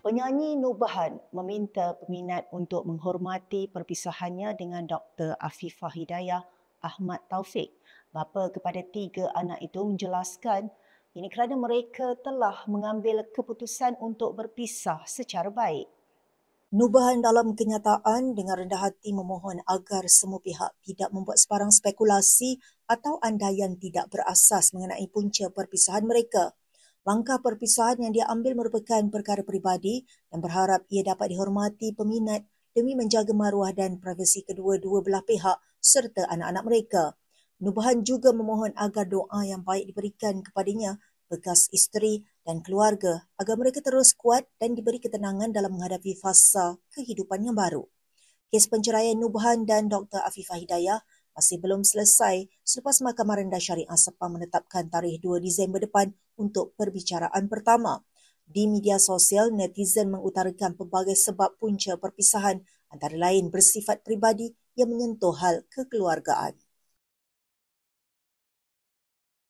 Penyanyi Nubahan meminta peminat untuk menghormati perpisahannya dengan Dr. Afifah Hidayah Ahmad Taufik. Bapa kepada 3 anak itu menjelaskan ini kerana mereka telah mengambil keputusan untuk berpisah secara baik. Nubahan dalam kenyataan dengan rendah hati memohon agar semua pihak tidak membuat sebarang spekulasi atau andaian tidak berasas mengenai punca perpisahan mereka. Langkah perpisahan yang dia ambil merupakan perkara peribadi dan berharap ia dapat dihormati peminat demi menjaga maruah dan privasi kedua-dua belah pihak serta anak-anak mereka. Nubahan juga memohon agar doa yang baik diberikan kepadanya, bekas isteri dan keluarga agar mereka terus kuat dan diberi ketenangan dalam menghadapi fasa kehidupan yang baru. Kes penceraian Nubahan dan Dr. Afifah Hidayah masih belum selesai selepas Mahkamah Rendah Syariah Sepang menetapkan tarikh 2 Disember depan untuk perbicaraan pertama. Di media sosial, netizen mengutarakan pelbagai sebab punca perpisahan antara lain bersifat peribadi yang menyentuh hal kekeluargaan.